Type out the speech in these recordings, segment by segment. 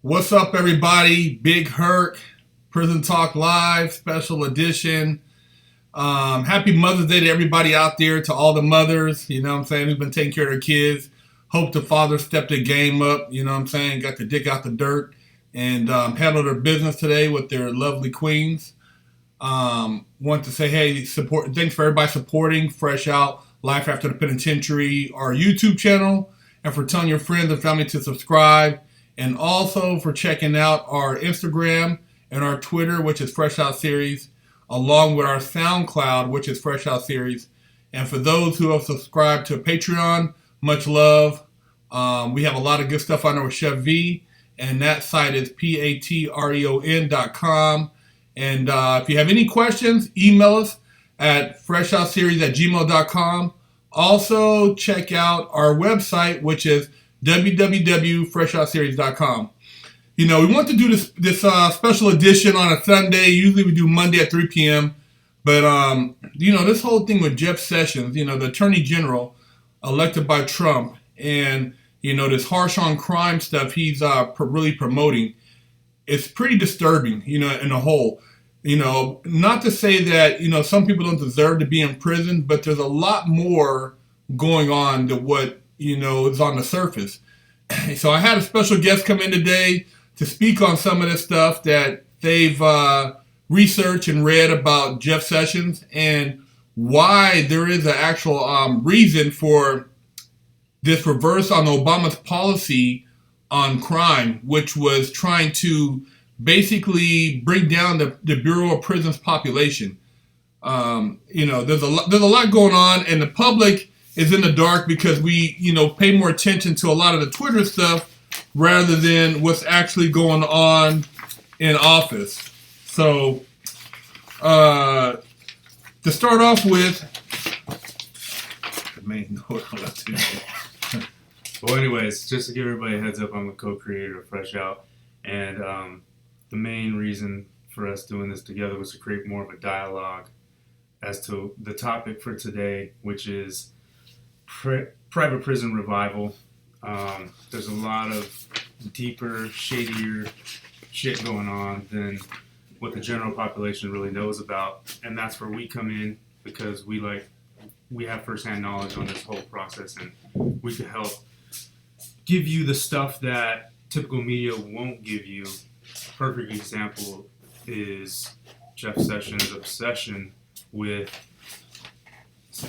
What's up, everybody? Big Hurt, Prison Talk Live, special edition. Happy Mother's Day to everybody out there, to all the mothers, you know what I'm saying, who've been taking care of their kids. Hope the fathers stepped their game up, you know what I'm saying, got to dig out the dirt and handle their business today with their lovely queens. Want to say, hey, thanks for everybody supporting Fresh Out Life After the Penitentiary, our YouTube channel, and for telling your friends and family to subscribe. And also for checking out our Instagram and our Twitter, which is Fresh Out Series, along with our SoundCloud, which is Fresh Out Series. And for those who have subscribed to Patreon, much love. We have a lot of good stuff on there with Chef V, and that site is patreon.com. And if you have any questions, email us at freshoutseries@gmail.com. Also, check out our website, which is www.freshoutseries.com. You know, we want to do this special edition on a Sunday. Usually we do Monday at 3 p.m. But, you know, this whole thing with Jeff Sessions, you know, the Attorney General elected by Trump, and, you know, this harsh on crime stuff he's really promoting, it's pretty disturbing, you know, in a whole. You know, not to say that, you know, some people don't deserve to be in prison, but there's a lot more going on than what, you know, is on the surface. So I had a special guest come in today to speak on some of this stuff that they've researched and read about Jeff Sessions and why there is an actual reason for this reverse on Obama's policy on crime, which was trying to basically bring down the Bureau of Prisons population. You know, there's a lot going on, and the public is in the dark because we, you know, pay more attention to a lot of the Twitter stuff rather than what's actually going on in office. So, to start off with, the main note. Well, anyways, just to give everybody a heads up, I'm a co-creator of Fresh Out, and the main reason for us doing this together was to create more of a dialogue as to the topic for today, which is private prison revival. There's a lot of deeper, shadier shit going on than what the general population really knows about, and that's where we come in because we have firsthand knowledge on this whole process, and we can help give you the stuff that typical media won't give you. A perfect example is Jeff Sessions' obsession with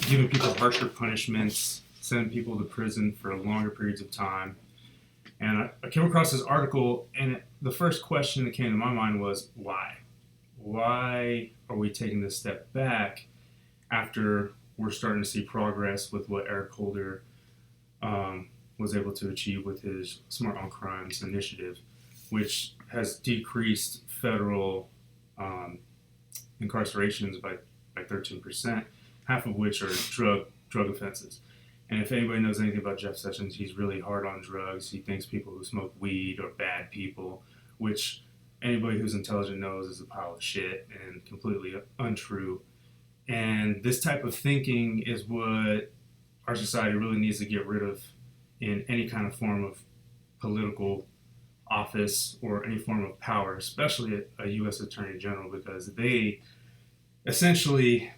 giving people harsher punishments, sending people to prison for longer periods of time. And I came across this article, and the first question that came to my mind was, why? Why are we taking this step back after we're starting to see progress with what Eric Holder was able to achieve with his Smart on Crimes initiative, which has decreased federal incarcerations by 13%, half of which are drug offenses. And if anybody knows anything about Jeff Sessions, he's really hard on drugs. He thinks people who smoke weed are bad people, which anybody who's intelligent knows is a pile of shit and completely untrue. And this type of thinking is what our society really needs to get rid of in any kind of form of political office or any form of power, especially a U.S. Attorney General, because they essentially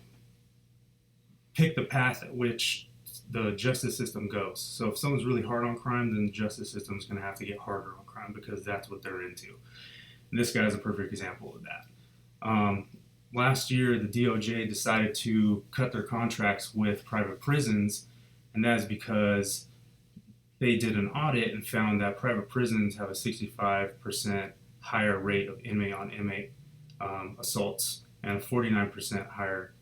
pick the path at which the justice system goes. So if someone's really hard on crime, then the justice system is going to have to get harder on crime because that's what they're into. And this guy is a perfect example of that. Last year, the DOJ decided to cut their contracts with private prisons, and that is because they did an audit and found that private prisons have a 65% higher rate of inmate-on-inmate assaults and a 49% higher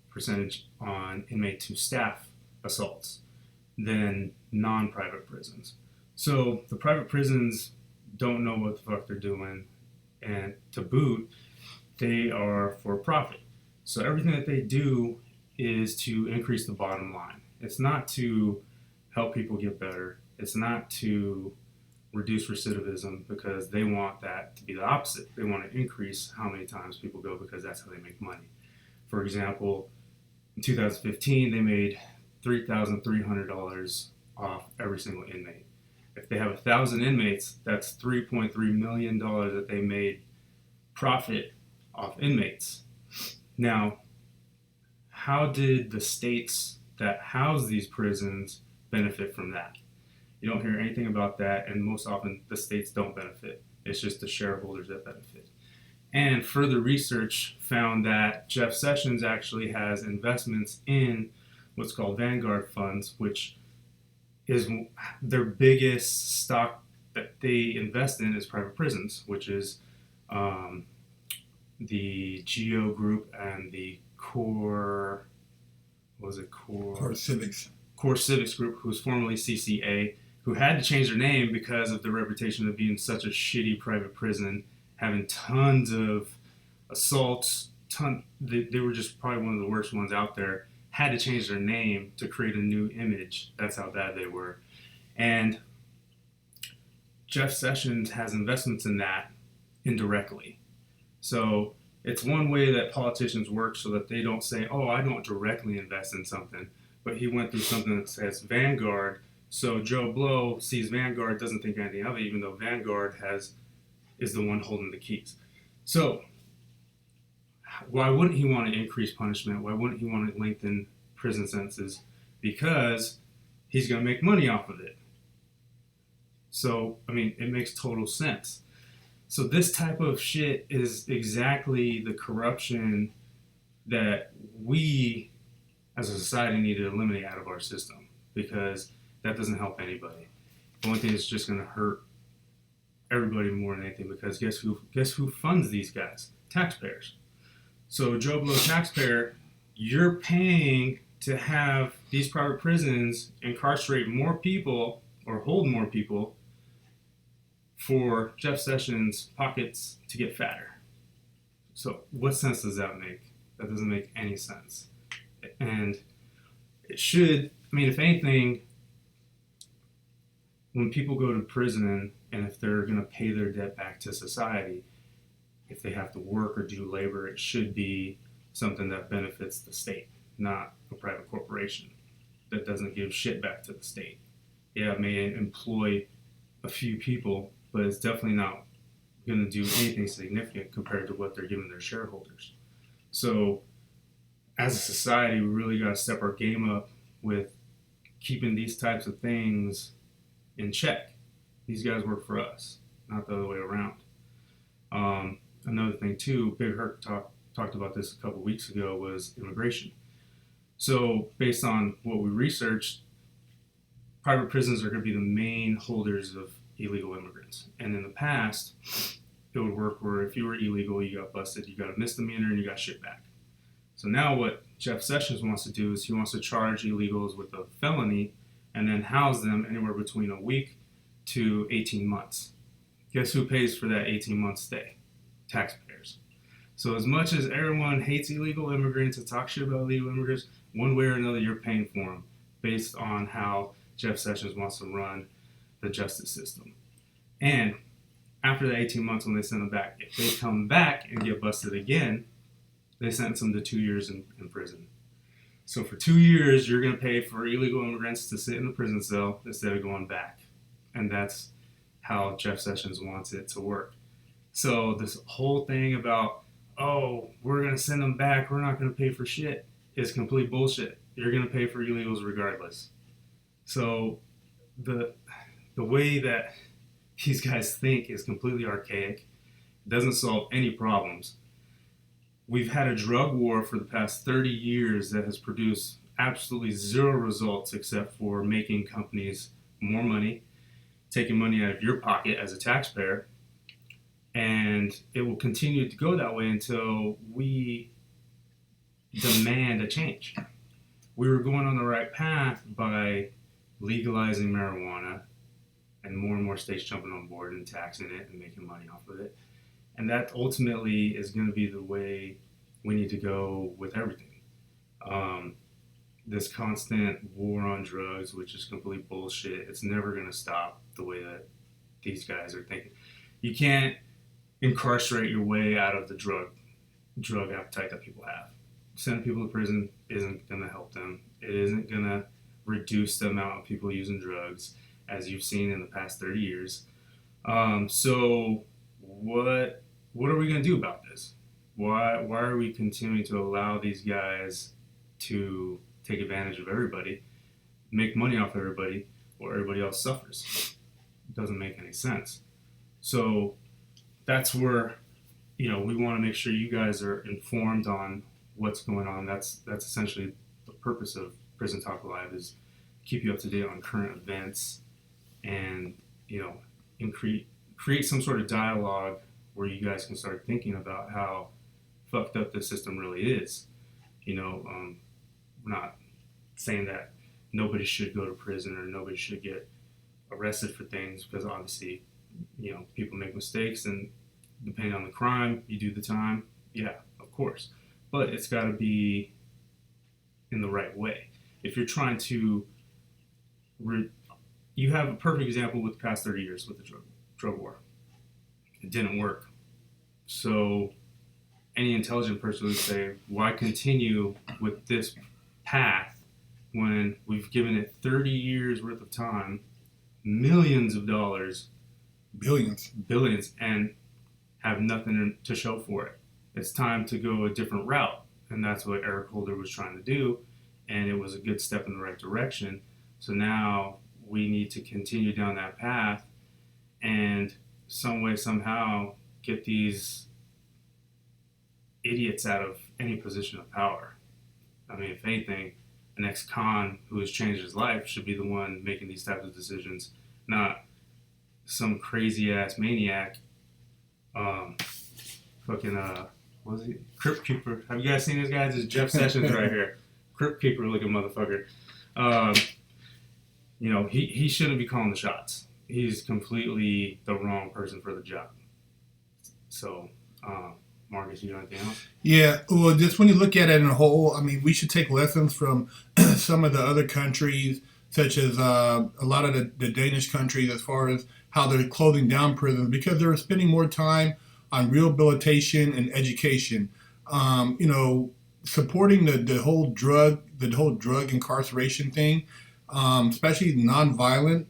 percentage on inmate-to-staff assaults than non-private prisons. So the private prisons don't know what the fuck they're doing, and to boot, they are for profit. So everything that they do is to increase the bottom line. It's not to help people get better. It's not to reduce recidivism, because they want that to be the opposite. They want to increase how many times people go because that's how they make money. For example, in 2015, they made $3,300 off every single inmate. If they have 1,000 inmates, that's $3.3 million that they made profit off inmates. Now, how did the states that house these prisons benefit from that? You don't hear anything about that, and most often the states don't benefit. It's just the shareholders that benefit. And further research found that Jeff Sessions actually has investments in what's called Vanguard funds, which is their biggest stock that they invest in is private prisons, which is the Geo Group and the Core, what was it, Core Civics. Core Civics Group, who's formerly CCA, who had to change their name because of their reputation of being such a shitty private prison, having tons of assaults. They were just probably one of the worst ones out there. Had to change their name to create a new image. That's how bad they were. And Jeff Sessions has investments in that indirectly. So it's one way that politicians work so that they don't say, oh, I don't directly invest in something. But he went through something that says Vanguard. So Joe Blow sees Vanguard, doesn't think anything of it, even though Vanguard is the one holding the keys. So why wouldn't he want to increase punishment? Why wouldn't he want to lengthen prison sentences? Because he's going to make money off of it. So, I mean, it makes total sense. So this type of shit is exactly the corruption that we as a society need to eliminate out of our system, because that doesn't help anybody. The only thing is just going to hurt everybody more than anything, because guess who funds these guys? Taxpayers. So Joe Blow taxpayer, you're paying to have these private prisons incarcerate more people or hold more people for Jeff Sessions' pockets to get fatter. So what sense does that make? That doesn't make any sense. And it should, I mean, if anything, when people go to prison and if they're going to pay their debt back to society, if they have to work or do labor, it should be something that benefits the state, not a private corporation that doesn't give shit back to the state. Yeah, it may employ a few people, but it's definitely not going to do anything significant compared to what they're giving their shareholders. So as a society, we really got to step our game up with keeping these types of things in check. These guys work for us, not the other way around. Another thing too, Big Herc talked about this a couple weeks ago, was immigration. So based on what we researched, private prisons are going to be the main holders of illegal immigrants. And in the past, it would work where if you were illegal, you got busted, you got a misdemeanor, and you got shit back. So now what Jeff Sessions wants to do is he wants to charge illegals with a felony and then house them anywhere between a week to 18 months. Guess who pays for that 18-month stay? Taxpayers. So as much as everyone hates illegal immigrants and talks shit about illegal immigrants, one way or another you're paying for them based on how Jeff Sessions wants to run the justice system. And after the 18 months when they send them back, if they come back and get busted again, they sentence them to 2 years in prison. So for 2 years, you're going to pay for illegal immigrants to sit in the prison cell instead of going back. And that's how Jeff Sessions wants it to work. So this whole thing about, oh, we're going to send them back, we're not going to pay for shit, is complete bullshit. You're going to pay for illegals regardless. So the way that these guys think is completely archaic. It doesn't solve any problems. We've had a drug war for the past 30 years that has produced absolutely zero results except for making companies more money, taking money out of your pocket as a taxpayer, and it will continue to go that way until we demand a change. We were going on the right path by legalizing marijuana and more states jumping on board and taxing it and making money off of it. And that ultimately is going to be the way we need to go with everything. This constant war on drugs, which is complete bullshit, it's never going to stop the way that these guys are thinking. You can't incarcerate your way out of the drug appetite that people have. Sending people to prison isn't going to help them. It isn't going to reduce the amount of people using drugs. as you've seen in the past 30 years. So what are we going to do about this? Why are we continuing to allow these guys to take advantage of everybody, make money off everybody, while everybody else suffers? It doesn't make any sense. So that's where, we want to make sure you guys are informed on what's going on. That's essentially the purpose of Prison Talk Live, is keep you up to date on current events and, create some sort of dialogue where you guys can start thinking about how fucked up this system really is. We're not saying that nobody should go to prison or nobody should get arrested for things, because obviously, people make mistakes, and depending on the crime, you do the time. Yeah, of course. But it's got to be in the right way. If you're trying to, you have a perfect example with the past 30 years with the drug war. It didn't work. So any intelligent person would say, why continue with this path when we've given it 30 years worth of time, millions of dollars, billions, and have nothing to show for it? It's time to go a different route. And that's what Eric Holder was trying to do. And it was a good step in the right direction. So now we need to continue down that path and some way, somehow get these idiots out of any position of power. I mean, if anything, an ex-con who has changed his life should be the one making these types of decisions, not some crazy-ass maniac, what was he? Crypt Keeper. Have you guys seen this guy? This is Jeff Sessions right here. Crypt Keeper looking motherfucker. He shouldn't be calling the shots. He's completely the wrong person for the job. So, Marcus, you got anything else? Yeah, well, just when you look at it in a whole, I mean, we should take lessons from some of the other countries, such as a lot of the Danish countries, as far as how they're closing down prisons, because they're spending more time on rehabilitation and education. Supporting the whole drug incarceration thing, especially nonviolent,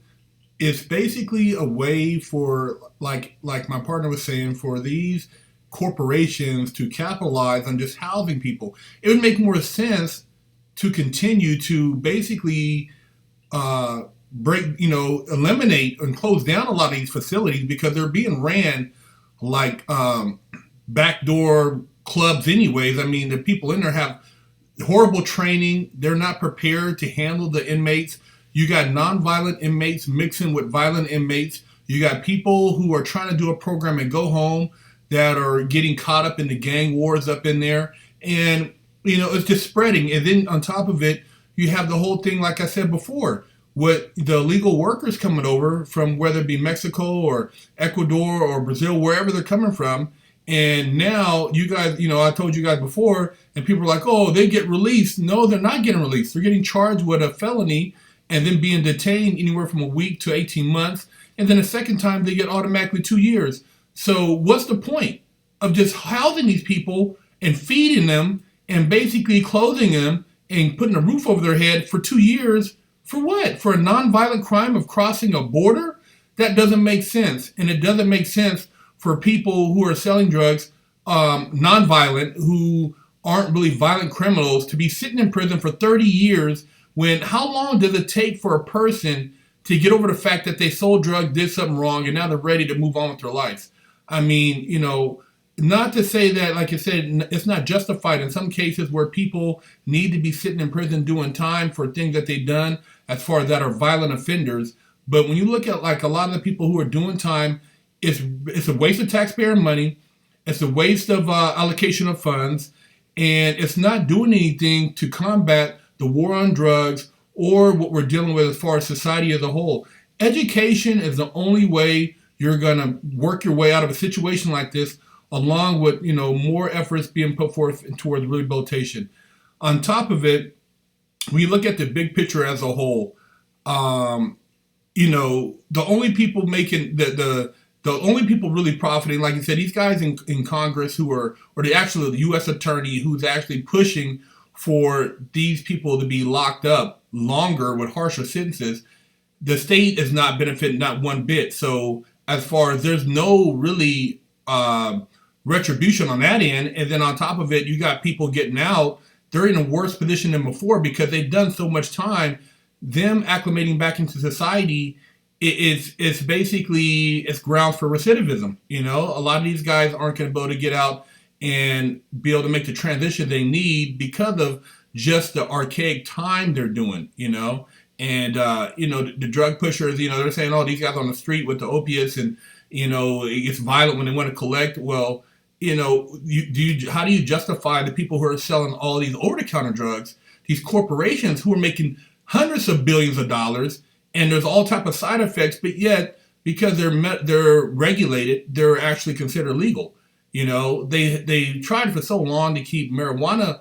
is basically a way for, like my partner was saying, for these corporations to capitalize on just housing people. It would make more sense to continue to basically eliminate and close down a lot of these facilities, because they're being ran like backdoor clubs anyways. I mean, the people in there have horrible training. They're not prepared to handle the inmates. You got nonviolent inmates mixing with violent inmates. You got people who are trying to do a program and go home that are getting caught up in the gang wars up in there. And, it's just spreading. And then on top of it, you have the whole thing, like I said before, with the illegal workers coming over from, whether it be Mexico or Ecuador or Brazil, wherever they're coming from. And now you guys, I told you guys before, and people are like, oh, they get released. No, they're not getting released. They're getting charged with a felony and then being detained anywhere from a week to 18 months. And then a second time, they get automatically 2 years. So what's the point of just housing these people and feeding them and basically clothing them and putting a roof over their head for 2 years? For what? For a nonviolent crime of crossing a border? That doesn't make sense. And it doesn't make sense for people who are selling drugs, nonviolent, who aren't really violent criminals, to be sitting in prison for 30 years when, how long does it take for a person to get over the fact that they sold drugs, did something wrong, and now they're ready to move on with their life? I mean, not to say that, like I said, it's not justified in some cases where people need to be sitting in prison doing time for things that they've done as far as that are violent offenders. But when you look at like a lot of the people who are doing time, it's a waste of taxpayer money. It's a waste of allocation of funds. And it's not doing anything to combat the war on drugs or what we're dealing with as far as society as a whole. Education is the only way you're going to work your way out of a situation like this, along with, more efforts being put forth towards rehabilitation. On top of it, when you look at the big picture as a whole, the only people making the only people really profiting, like you said, these guys in Congress or the U.S. attorney who's actually pushing for these people to be locked up longer with harsher sentences, the state is not benefiting not one bit. So as far as there's no really retribution on that end, and then on top of it, you got people getting out. They're in a worse position than before because they've done so much time. Them acclimating back into society, it's basically it's grounds for recidivism. A lot of these guys aren't going to be able to get out and be able to make the transition they need because of just the archaic time they're doing. And the drug pushers, they're saying, oh, these guys on the street with the opiates, and it gets violent when they want to collect. Well, how do you justify the people who are selling all these over-the-counter drugs, these corporations who are making hundreds of billions of dollars, and there's all type of side effects, but yet because they're regulated, they're actually considered legal. They tried for so long to keep marijuana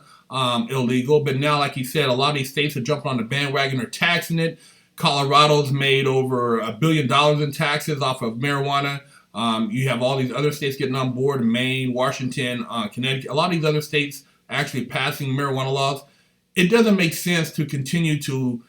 illegal, but now, like you said, a lot of these states are jumping on the bandwagon, they're taxing it. Colorado's made over $1 billion in taxes off of marijuana. You have all these other states getting on board, Maine, Washington, Connecticut, a lot of these other states actually passing marijuana laws. It doesn't make sense to continue to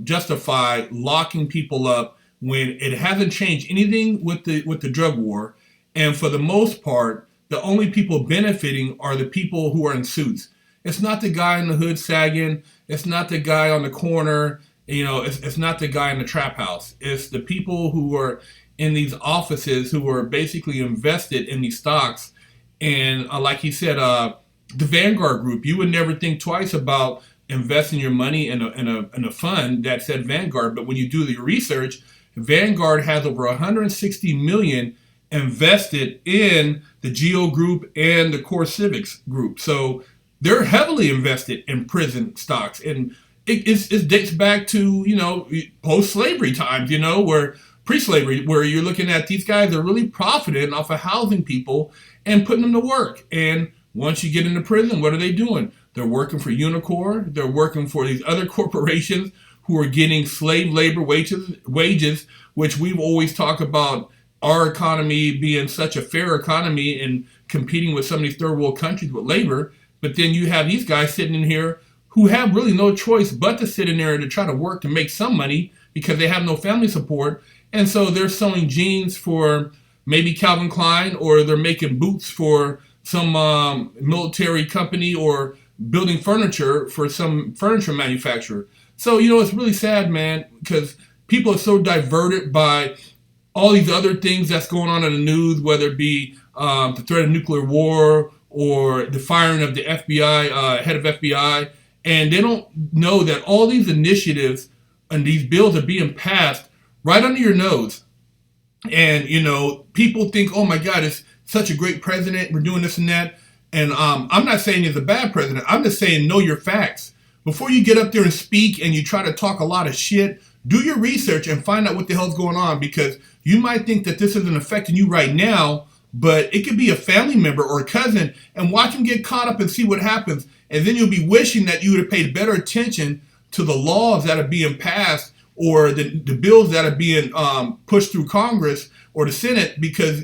justify locking people up when it hasn't changed anything with the drug war. And for the most part, the only people benefiting are the people who are in suits. It's not the guy in the hood sagging. It's not the guy on the corner. It's not the guy in the trap house. It's the people who are in these offices who are basically invested in these stocks. And like he said, the Vanguard group, you would never think twice about investing your money in a fund that said Vanguard. But when you do your research, Vanguard has over 160 million invested in the Geo Group and the Core Civics Group. So they're heavily invested in prison stocks. And it dates back to, post-slavery times, where pre-slavery, where you're looking at these guys are really profiting off of housing people and putting them to work. And once you get into prison, what are they doing? They're working for Unicor. They're working for these other corporations who are getting slave labor wages, which we've always talked about our economy being such a fair economy and competing with some of these third world countries with labor. But then you have these guys sitting in here who have really no choice but to sit in there to try to work to make some money because they have no family support. And so they're selling jeans for maybe Calvin Klein, or they're making boots for some military company, or building furniture for some furniture manufacturer. So, it's really sad, man, because people are so diverted by all these other things that's going on in the news, whether it be the threat of nuclear war or the firing of the FBI, head of FBI, and they don't know that all these initiatives and these bills are being passed right under your nose. And, people think, oh my God, it's such a great president, we're doing this and that. And I'm not saying he's a bad president. I'm just saying know your facts. Before you get up there and speak and you try to talk a lot of shit, do your research and find out what the hell's going on, because you might think that this isn't affecting you right now, but it could be a family member or a cousin, and watch them get caught up and see what happens. And then you'll be wishing that you would have paid better attention to the laws that are being passed, or the bills that are being pushed through Congress or the Senate, because,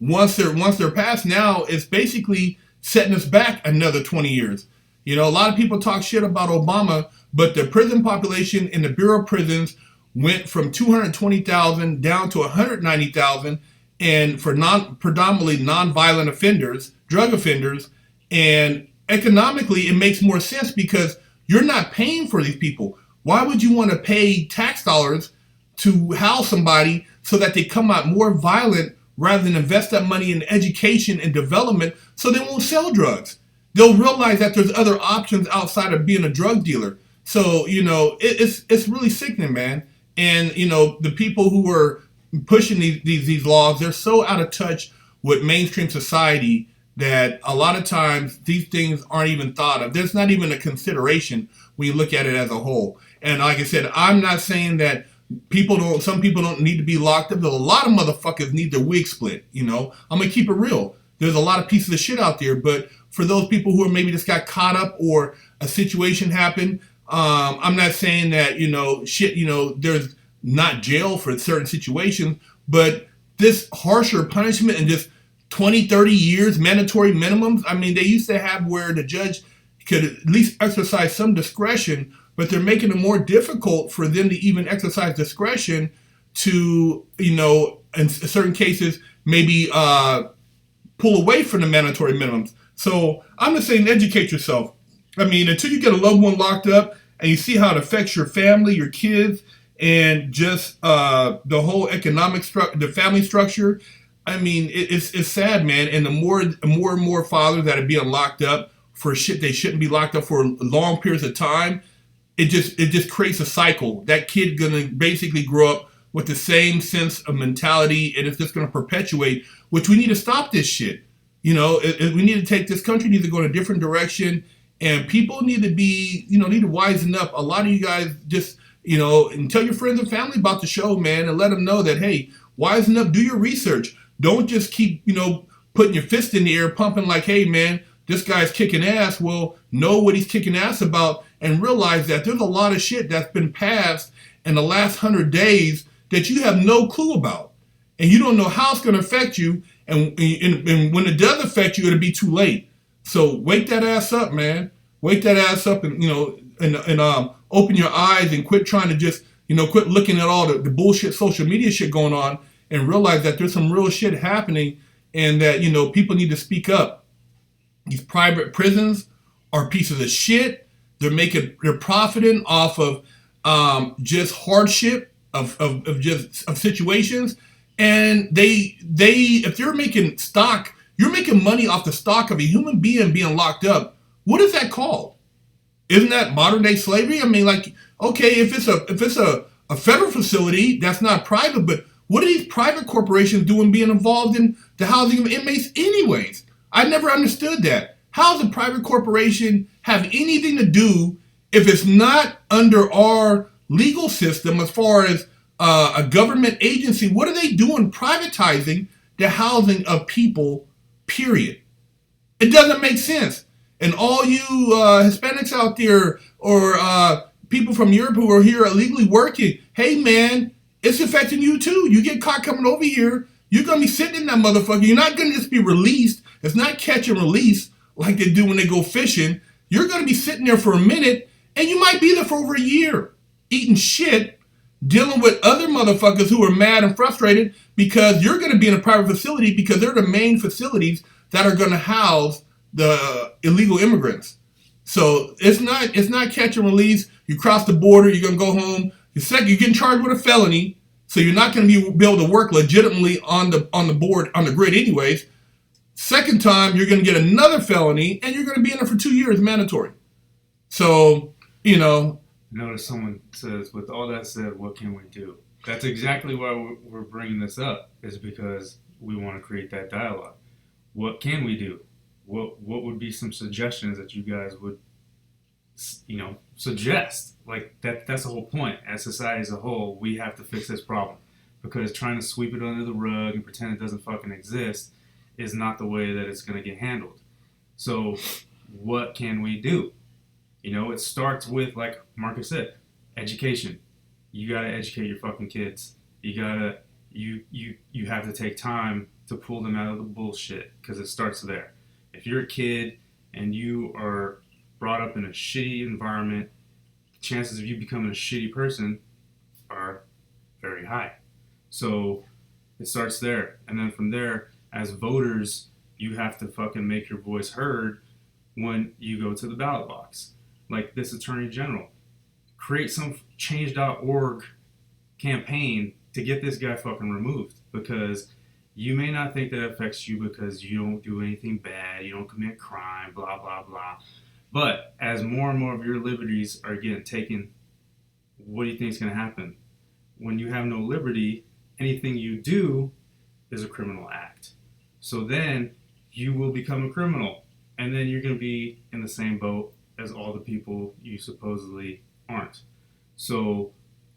once they're passed now, it's basically setting us back another 20 years. A lot of people talk shit about Obama, but the prison population in the Bureau of Prisons went from 220,000 down to 190,000, and for predominantly non-violent offenders, drug offenders. And economically, it makes more sense because you're not paying for these people. Why would you want to pay tax dollars to house somebody so that they come out more violent, rather than invest that money in education and development so they won't sell drugs? They'll realize that there's other options outside of being a drug dealer. So, it's really sickening, man. And, the people who are pushing these laws, they're so out of touch with mainstream society that a lot of times these things aren't even thought of. There's not even a consideration when you look at it as a whole. And like I said, I'm not saying that some people don't need to be locked up. There's a lot of motherfuckers need their wig split. I'm going to keep it real. There's a lot of pieces of shit out there, but for those people who are maybe just got caught up or a situation happened, I'm not saying that, there's not jail for certain situations, but this harsher punishment and just 20, 30 years mandatory minimums. I mean, they used to have where the judge could at least exercise some discretion but they're making it more difficult for them to even exercise discretion to, in certain cases, maybe pull away from the mandatory minimums. So I'm just saying, educate yourself. I mean, until you get a loved one locked up and you see how it affects your family, your kids, and just the whole economic the family structure. I mean, it's sad, man. And the more and more fathers that are being locked up for shit they shouldn't be locked up for long periods of time, it just creates a cycle. That kid gonna basically grow up with the same sense of mentality, and it's just gonna perpetuate. Which we need to stop this shit. We need to take this country needs to go in a different direction, and people need to be, need to wisen up. A lot of you guys just, and tell your friends and family about the show, man, and let them know that, hey, wisen up, do your research. Don't just keep, putting your fist in the air, pumping like, hey, man, this guy's kicking ass. Well, know what he's kicking ass about and realize that there's a lot of shit that's been passed in the last 100 days that you have no clue about. And you don't know how it's going to affect you. And when it does affect you, it'll be too late. So wake that ass up, man. Wake that ass up and, open your eyes and quit trying to just, quit looking at all the bullshit social media shit going on and realize that there's some real shit happening and that, people need to speak up. These private prisons are pieces of shit. They're profiting off of just hardship of situations. And if they're making stock, you're making money off the stock of a human being being locked up. What is that called? Isn't that modern day slavery? I mean, like, okay, if it's a federal facility, that's not private, but what are these private corporations doing being involved in the housing of inmates anyways? I never understood that. How does a private corporation have anything to do if it's not under our legal system as far as a government agency? What are they doing privatizing the housing of people, period? It doesn't make sense. And all you Hispanics out there or people from Europe who are here illegally working, hey man, it's affecting you too. You get caught coming over here, you're going to be sitting in that motherfucker. You're not going to just be released. It's not catch and release like they do when they go fishing. You're going to be sitting there for a minute, and you might be there for over a year, eating shit, dealing with other motherfuckers who are mad and frustrated because you're going to be in a private facility because they're the main facilities that are going to house the illegal immigrants. So it's not catch and release. You cross the border, you're going to go home. You're getting charged with a felony, so you're not going to be able to work legitimately on the grid anyways. Second time, you're going to get another felony, and you're going to be in there for 2 years, mandatory. So, Notice someone says, with all that said, what can we do? That's exactly why we're bringing this up, is because we want to create that dialogue. What can we do? What would be some suggestions that you guys would, suggest? Like, that's the whole point. As society as a whole, we have to fix this problem. Because trying to sweep it under the rug and pretend it doesn't fucking exist is not the way that it's going to get handled. So what can we do? It starts with, like Marcus said, education. You got to educate your fucking kids. You have to take time to pull them out of the bullshit, because it starts there. If you're a kid and you are brought up in a shitty environment, the chances of you becoming a shitty person are very high. So it starts there. And then from there, as voters, you have to fucking make your voice heard when you go to the ballot box. Like this Attorney General. Create some change.org campaign to get this guy fucking removed, because you may not think that affects you because you don't do anything bad, you don't commit crime, blah, blah, blah. But as more and more of your liberties are getting taken, what do you think is going to happen? When you have no liberty, anything you do is a criminal act. So then you will become a criminal, and then you're going to be in the same boat as all the people you supposedly aren't. So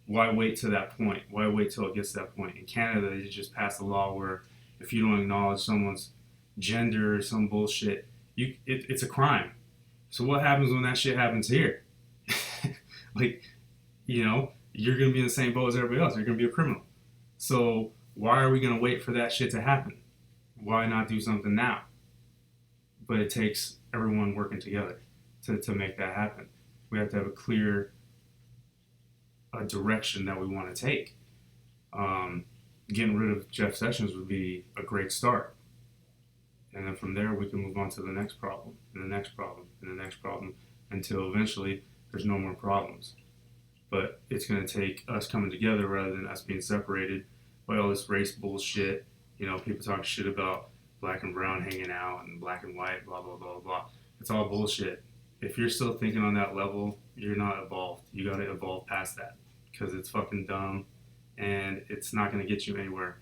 why wait to that point? Why wait till it gets to that point? In Canada, they just passed a law where if you don't acknowledge someone's gender or some bullshit, it's a crime. So what happens when that shit happens here? You're going to be in the same boat as everybody else. You're going to be a criminal. So why are we going to wait for that shit to happen? Why not do something now? But it takes everyone working together to make that happen. We have to have a clear a direction that we want to take. Getting rid of Jeff Sessions would be a great start. And then from there, we can move on to the next problem, and the next problem, and the next problem, until eventually there's no more problems. But it's going to take us coming together rather than us being separated by all this race bullshit. You know, people talk shit about black and brown hanging out and black and white, blah, blah, blah, blah. It's all bullshit. If you're still thinking on that level, you're not evolved. You got to evolve past that, because it's fucking dumb and it's not going to get you anywhere.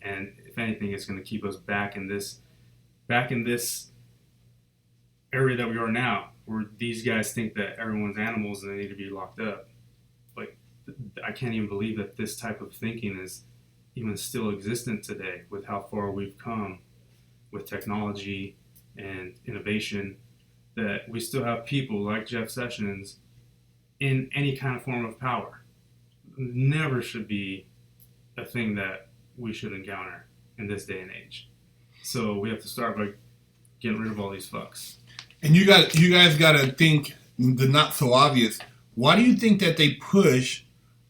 And if anything, it's going to keep us back in this area that we are now, where these guys think that everyone's animals and they need to be locked up. Like, I can't even believe that this type of thinking is even still existent today, with how far we've come with technology and innovation, that we still have people like Jeff Sessions in any kind of form of power. Never should be a thing that we should encounter in this day and age. So we have to start by getting rid of all these fucks. And you guys got to think the not so obvious. Why do you think that they push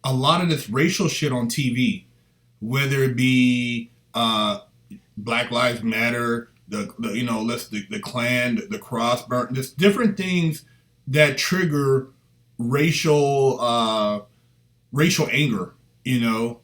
a lot of this racial shit on TV? Whether it be Black Lives Matter, the Klan, the cross burn, just different things that trigger racial anger. You know,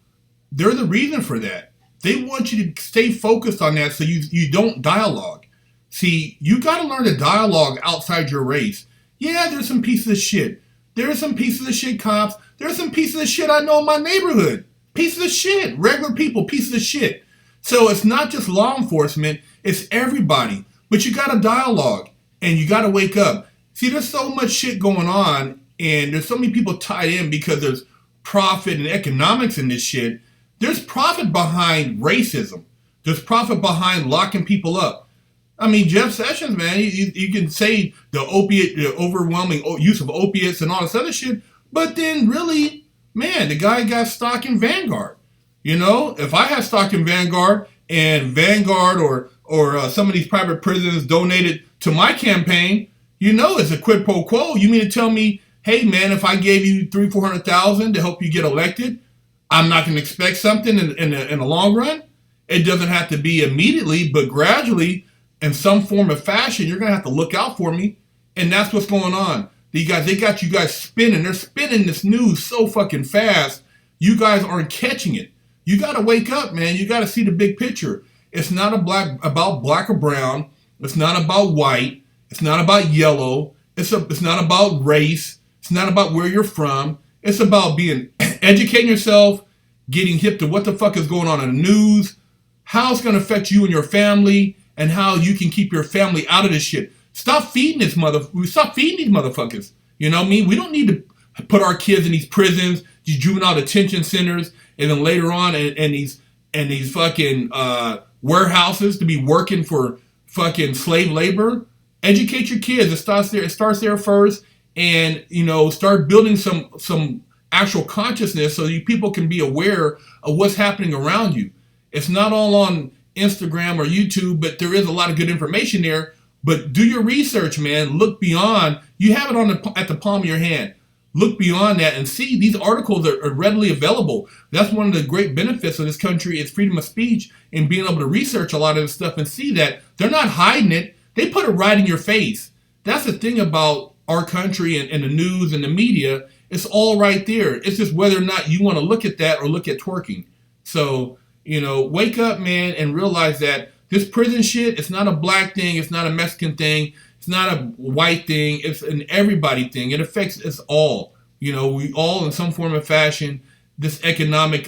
they're the reason for that. They want you to stay focused on that so you don't dialogue. See, you got to learn to dialogue outside your race. Yeah, there's some pieces of shit. There's some pieces of shit cops. There's some pieces of shit I know in my neighborhood. Pieces of shit. Regular people, pieces of shit. So it's not just law enforcement, it's everybody. But you got to dialogue and you got to wake up. See, there's so much shit going on and there's so many people tied in because there's profit and economics in this shit. There's profit behind racism. There's profit behind locking people up. I mean, Jeff Sessions, man, you can say the overwhelming use of opiates and all this other shit, but then really, man, the guy got stock in Vanguard. You know, if I had stock in Vanguard and Vanguard or some of these private prisons donated to my campaign, you know, it's a quid pro quo. You mean to tell me, hey, man, if I gave you $300,000-$400,000 to help you get elected, I'm not going to expect something in the long run? It doesn't have to be immediately, but gradually, in some form of fashion, you're going to have to look out for me. And that's what's going on. They got you guys spinning. They're spinning this news so fucking fast. You guys aren't catching it. You got to wake up, man. You got to see the big picture. It's not about black or brown. It's not about white. It's not about yellow. It's not about race. It's not about where you're from. It's about educating yourself, getting hip to what the fuck is going on in the news, how it's going to affect you and your family, and how you can keep your family out of this shit. Stop feeding these motherfuckers. You know what I mean? We don't need to put our kids in these prisons, these juvenile detention centers, and then later on in these fucking warehouses to be working for fucking slave labor. Educate your kids. It starts there first, and you know, start building some actual consciousness so you people can be aware of what's happening around you. It's not all on Instagram or YouTube, but there is a lot of good information there. But do your research, man. Look beyond. You have it at the palm of your hand. Look beyond that and see these articles are readily available. That's one of the great benefits of this country is freedom of speech and being able to research a lot of this stuff and see that they're not hiding it. They put it right in your face. That's the thing about our country and the news and the media. It's all right there. It's just whether or not you want to look at that or look at twerking. So, you know, wake up, man, and realize that this prison shit, it's not a black thing. It's not a Mexican thing. It's not a white thing. It's an everybody thing. It affects us all. You know, we all in some form of fashion, this economic,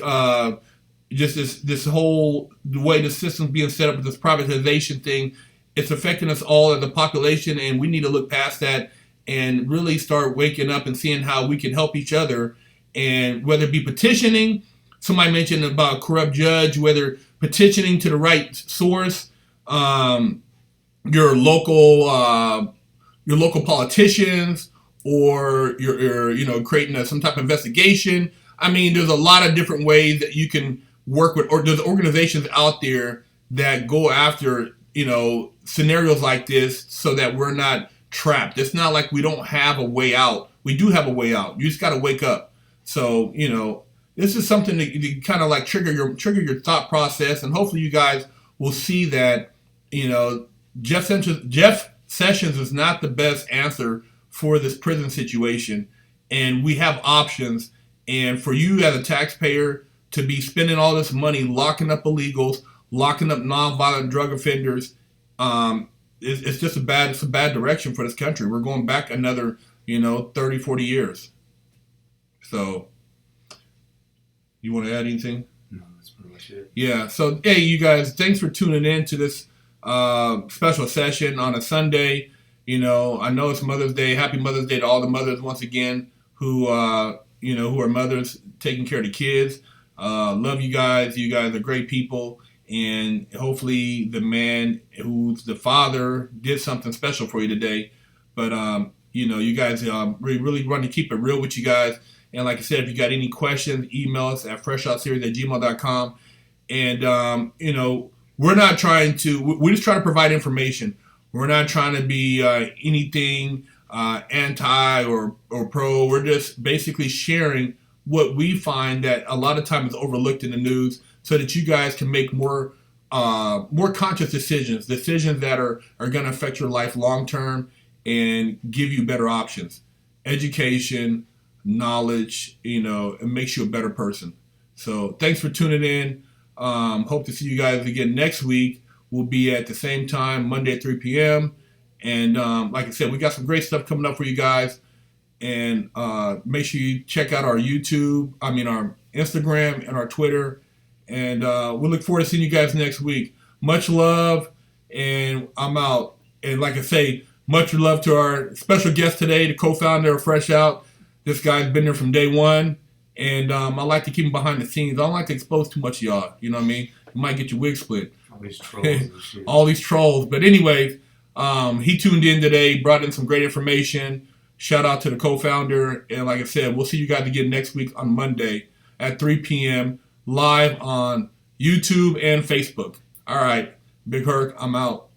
just this whole, the way the system's being set up with this privatization thing, it's affecting us all as a population, and we need to look past that and really start waking up and seeing how we can help each other. And whether it be petitioning, somebody mentioned about a corrupt judge, whether petitioning to the right source, your local politicians, or you're creating some type of investigation. I mean, there's a lot of different ways that you can work with, or there's organizations out there that go after scenarios like this so that we're not trapped. It's not like we don't have a way out. We do have a way out. You just got to wake up. So, this is something to kind of like trigger your thought process, and hopefully you guys will see that, Jeff Sessions is not the best answer for this prison situation, and we have options. And for you as a taxpayer to be spending all this money locking up illegals, locking up nonviolent drug offenders, it's just it's a bad direction for this country. We're going back another 30, 40 years. So, you want to add anything? No, that's pretty much it. Yeah. So, hey, you guys, thanks for tuning in to this special session on a Sunday. I know it's Mother's Day. Happy Mother's Day to all the mothers once again who who are mothers taking care of the kids. Love you guys. You guys are great people. And hopefully the man who's the father did something special for you today. But, you guys really want to keep it real with you guys. And like I said, if you got any questions, email us at freshoutseries@gmail.com. And, we're not trying to, we just try to provide information. We're not trying to be anything anti or pro. We're just basically sharing what we find that a lot of times is overlooked in the news, so that you guys can make more conscious decisions that are going to affect your life long term and give you better options. Education, knowledge, it makes you a better person. So thanks for tuning in. Hope to see you guys again next week. We'll be at the same time, Monday at 3 p.m. And like I said, we got some great stuff coming up for you guys. And make sure you check out our our Instagram and our Twitter. And we look forward to seeing you guys next week. Much love, and I'm out. And like I say, much love to our special guest today, the co-founder of Fresh Out. This guy's been there from day one. And I like to keep him behind the scenes. I don't like to expose too much of y'all. You know what I mean? You might get your wig split. All these trolls and shit. All these trolls. But anyways, he tuned in today, brought in some great information. Shout out to the co-founder. And like I said, we'll see you guys again next week on Monday at 3 p.m. live on YouTube and Facebook. All right. Big Herc, I'm out.